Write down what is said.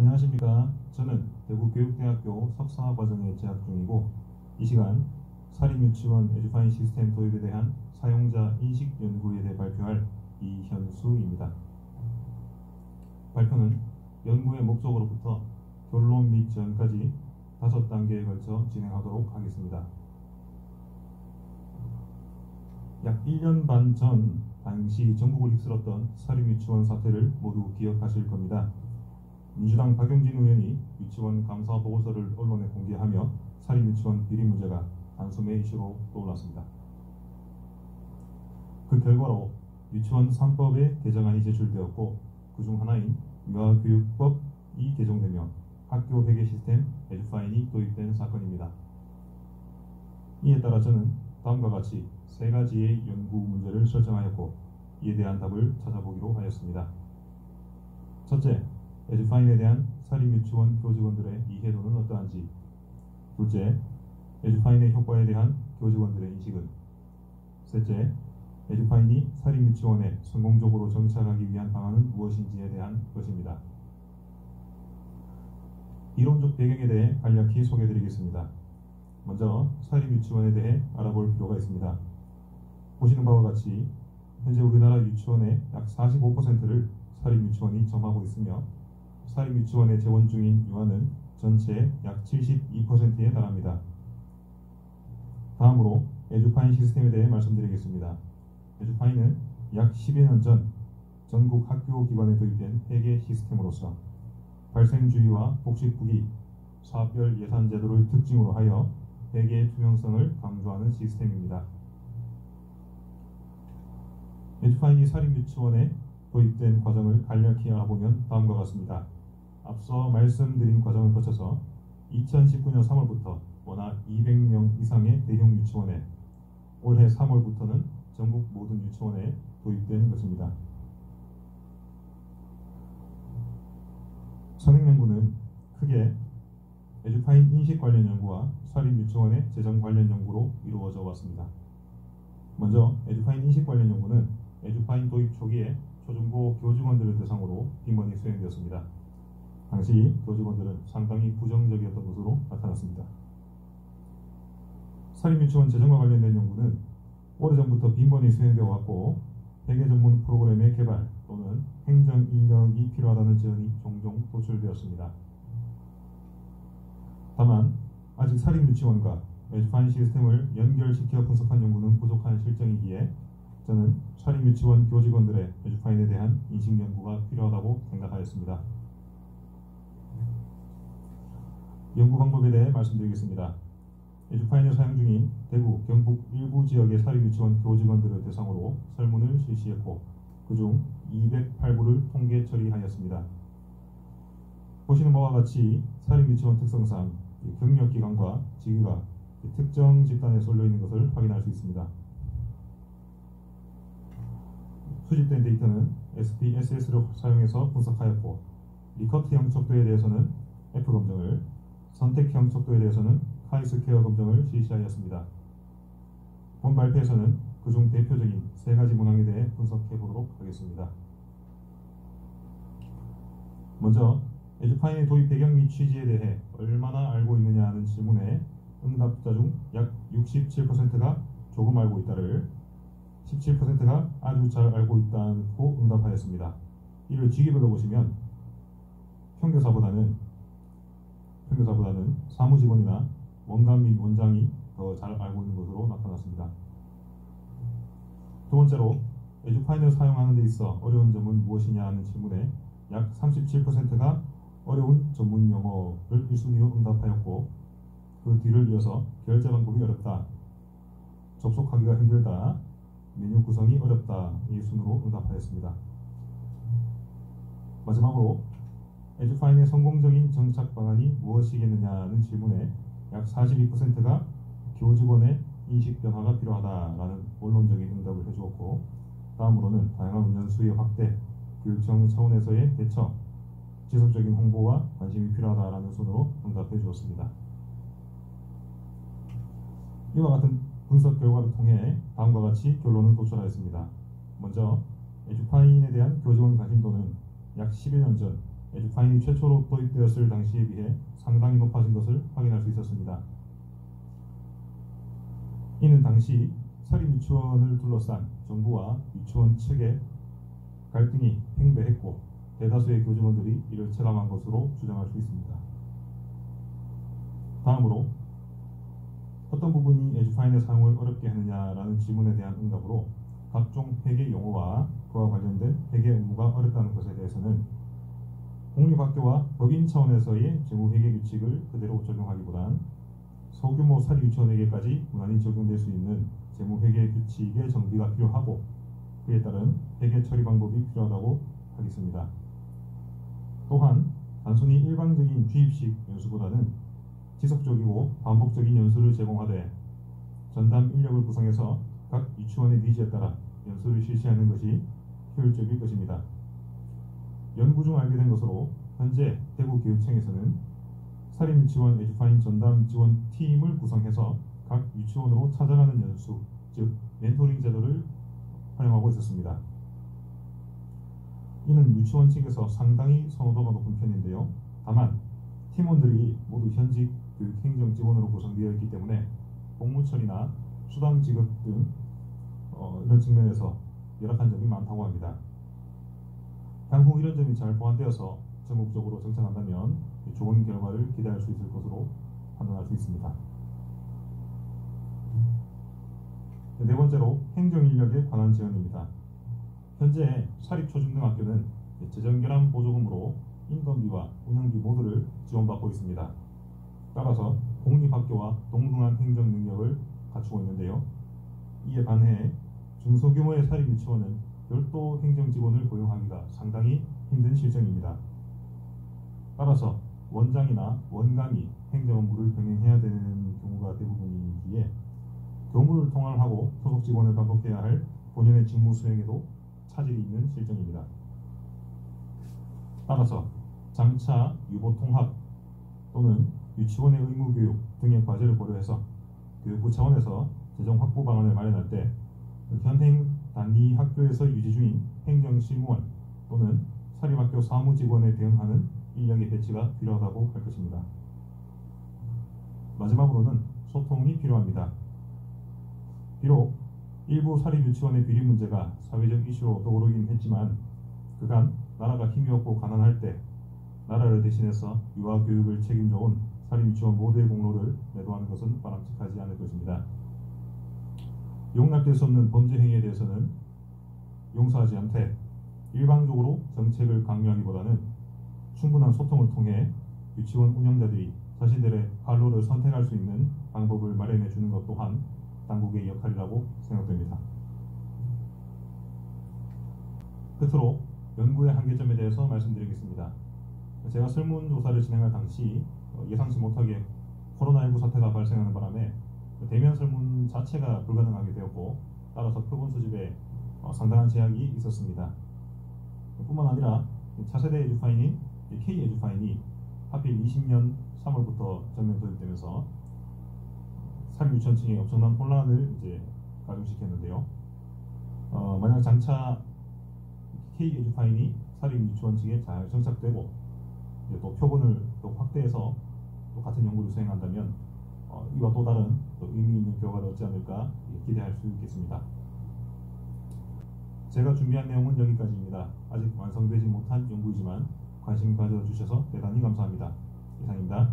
안녕하십니까. 저는 대구교육대학교 석사과정에 재학 중이고 이 시간 사립유치원 에듀파인 시스템 도입에 대한 사용자 인식 연구에 대해 발표할 이현수입니다. 발표는 연구의 목적으로부터 결론 및 지원까지 5단계에 걸쳐 진행하도록 하겠습니다. 약 1년 반 전 당시 전국을 휩쓸었던 사립유치원 사태를 모두 기억하실 겁니다. 민주당 박용진 의원이 유치원 감사 보고서를 언론에 공개하며 사립유치원 비리 문제가 단숨에 이슈로 떠올랐습니다. 그 결과로 유치원 3법의 개정안이 제출되었고 그중 하나인 유아교육법이 개정되며 학교 회계 시스템 에듀파인이 도입된 사건입니다. 이에 따라 저는 다음과 같이 3가지의 연구 문제를 설정하였고 이에 대한 답을 찾아보기로 하였습니다. 첫째, 에듀파인에 대한 사립유치원 교직원들의 이해도는 어떠한지. 둘째, 에듀파인의 효과에 대한 교직원들의 인식은. 셋째, 에듀파인이 사립유치원에 성공적으로 정착하기 위한 방안은 무엇인지에 대한 것입니다. 이론적 배경에 대해 간략히 소개해드리겠습니다. 먼저 사립유치원에 대해 알아볼 필요가 있습니다. 보시는 바와 같이 현재 우리나라 유치원의 약 45%를 사립유치원이 점하고 있으며 사립유치원에 재원 중인 유아는 전체의 약 72%에 달합니다. 다음으로 에듀파인 시스템에 대해 말씀드리겠습니다. 에듀파인은 약 10여 년 전 전국 학교기관에 도입된 회계 시스템으로서 발생주의와 복식부기, 사업별 예산 제도를 특징으로 하여 회계 투명성을 강조하는 시스템입니다. 에듀파인이 사립유치원에 도입된 과정을 간략히 알아보면 다음과 같습니다. 앞서 말씀드린 과정을 거쳐서 2019년 3월부터 원화 200명 이상의 대형 유치원에, 올해 3월부터는 전국 모든 유치원에 도입된 것입니다. 선행연구는 크게 에듀파인 인식 관련 연구와 사립유치원의 재정 관련 연구로 이루어져 왔습니다. 먼저 에듀파인 인식 관련 연구는 에듀파인 도입 초기에 초중고 교직원들을 대상으로 빈번히 수행되었습니다. 당시 교직원들은 상당히 부정적이었던 것으로 나타났습니다. 사립유치원 재정과 관련된 연구는 오래전부터 빈번히 수행되어 왔고 회계 전문 프로그램의 개발 또는 행정 인력이 필요하다는 제언이 종종 도출되었습니다. 다만 아직 사립유치원과 에듀파인 시스템을 연결시켜 분석한 연구는 부족한 실정이기에 저는 사립유치원 교직원들의 에듀파인에 대한 인식 연구가 필요하다고 생각하였습니다. 연구 방법에 대해 말씀드리겠습니다. 에듀파인을 사용 중인 대구, 경북 일부 지역의 사립유치원 교직원들을 대상으로 설문을 실시했고 그중 208부를 통계 처리하였습니다. 보시는 바와 같이 사립유치원 특성상 경력기간과 직위가 특정 집단에 쏠려 있는 것을 확인할 수 있습니다. 수집된 데이터는 SPSS를 사용해서 분석하였고 리커트형 척도에 대해서는 F검정을, 선택형 척도에 대해서는 카이스퀘어 검정을 실시하였습니다. 본 발표에서는 그중 대표적인 3가지 문항에 대해 분석해 보도록 하겠습니다. 먼저 에듀파인의 도입 배경 및 취지에 대해 얼마나 알고 있느냐 하는 질문에 응답자 중 약 67%가 조금 알고 있다를, 17%가 아주 잘 알고 있다고 응답하였습니다. 이를 직위별로 보시면 평교사보다는 사무직원이나 원감 및 원장이 더 잘 알고 있는 것으로 나타났습니다. 두 번째로 에듀파인을 사용하는 데 있어 어려운 점은 무엇이냐 하는 질문에 약 37%가 어려운 전문 용어를 1순위로 응답하였고 그 뒤를 이어서 결제 방법이 어렵다, 접속하기가 힘들다, 메뉴 구성이 어렵다 이 순으로 응답하였습니다. 마지막으로 에듀파인의 성공적인 정착 방안이 무엇이겠느냐는 질문에 약 42%가 교직원의 인식 변화가 필요하다라는 원론적인 응답을 해주었고 다음으로는 다양한 운영 수의 확대, 교육청 차원에서의 대처, 지속적인 홍보와 관심이 필요하다라는 순으로 응답해 주었습니다. 이와 같은 분석 결과를 통해 다음과 같이 결론을 도출하였습니다. 먼저 에듀파인에 대한 교직원 관심도는 약 10여 년 전 에듀파인이 최초로 도입되었을 당시에 비해 상당히 높아진 것을 확인할 수 있었습니다. 이는 당시 사립 유치원을 둘러싼 정부와 유치원 측의 갈등이 팽배했고 대다수의 교직원들이 이를 체감한 것으로 주장할 수 있습니다. 다음으로 어떤 부분이 에듀파인의 사용을 어렵게 하느냐라는 질문에 대한 응답으로 각종 회계 용어와 그와 관련된 회계 업무가 어렵다는 것에 대해서는 공립학교와 법인 차원에서의 재무회계 규칙을 그대로 적용하기보단 소규모 사립유치원에게까지 무난히 적용될 수 있는 재무회계 규칙의 정비가 필요하고 그에 따른 회계 처리 방법이 필요하다고 하겠습니다. 또한 단순히 일방적인 주입식 연수보다는 지속적이고 반복적인 연수를 제공하되 전담 인력을 구성해서 각 유치원의 니즈에 따라 연수를 실시하는 것이 효율적일 것입니다. 연구 중 알게 된 것으로 현재 대구교육청에서는 사립유치원 에듀파인 전담 지원 팀을 구성해서 각 유치원으로 찾아가는 연수, 즉 멘토링 제도를 활용하고 있었습니다. 이는 유치원 측에서 상당히 선호도가 높은 편인데요. 다만 팀원들이 모두 현직 교육행정 직원으로 구성되어 있기 때문에 복무 처리나 수당 지급 등 이런 측면에서 열악한 점이 많다고 합니다. 향후 이런 점이 잘 보완되어서 전국적으로 정착한다면 좋은 결과를 기대할 수 있을 것으로 판단할 수 있습니다. 네 번째로 행정인력에 관한 제언입니다. 현재 사립초중등학교는 재정결함 보조금으로 인건비와 운영비 모두를 지원받고 있습니다. 따라서 공립학교와 동등한 행정 능력을 갖추고 있는데요. 이에 반해 중소규모의 사립유치원은 별도 행정직원을 고용하기가 상당히 힘든 실정입니다. 따라서 원장이나 원감이 행정 업무를 병행해야 되는 경우가 대부분이기에 교무를 통할하고 소속 직원을 감독해야 할 본연의 직무 수행에도 차질이 있는 실정입니다. 따라서 장차 유보통합 또는 유치원의 의무교육 등의 과제를 고려해서 교육부 차원에서 재정 확보 방안을 마련할 때 현행 단위 학교에서 유지 중인 행정실무원 또는 사립학교 사무직원에 대응하는 인력의 배치가 필요하다고 할 것입니다. 마지막으로는 소통이 필요합니다. 비록 일부 사립유치원의 비리 문제가 사회적 이슈로 떠오르긴 했지만 그간 나라가 힘이 없고 가난할 때 나라를 대신해서 유아교육을 책임져온 사립유치원 모두의 공로를 매도하는 것은 바람직하지 않을 것입니다. 용납될 수 없는 범죄 행위에 대해서는 용서하지 않되 일방적으로 정책을 강요하기보다는 충분한 소통을 통해 유치원 운영자들이 자신들의 활로를 선택할 수 있는 방법을 마련해 주는 것 또한 당국의 역할이라고 생각됩니다. 끝으로 연구의 한계점에 대해서 말씀드리겠습니다. 제가 설문조사를 진행할 당시 예상치 못하게 코로나19 사태가 발생하는 바람에 대면 설문 자체가 불가능하게 되었고 따라서 표본 수집에 상당한 제약이 있었습니다. 뿐만 아니라 차세대 에듀파인인 K-에듀파인이 하필 20년 3월부터 전면 도입되면서 사립유치원층에 엄청난 혼란을 가중시켰는데요. 만약 장차 K-에듀파인이 사립유치원 측에 잘 정착되고 또 표본을 또 확대해서 또 같은 연구를 수행한다면 이와 또 다른 또 의미 있는 결과를 얻지 않을까 기대할 수 있겠습니다. 제가 준비한 내용은 여기까지입니다. 아직 완성되지 못한 연구이지만 관심 가져주셔서 대단히 감사합니다. 이상입니다.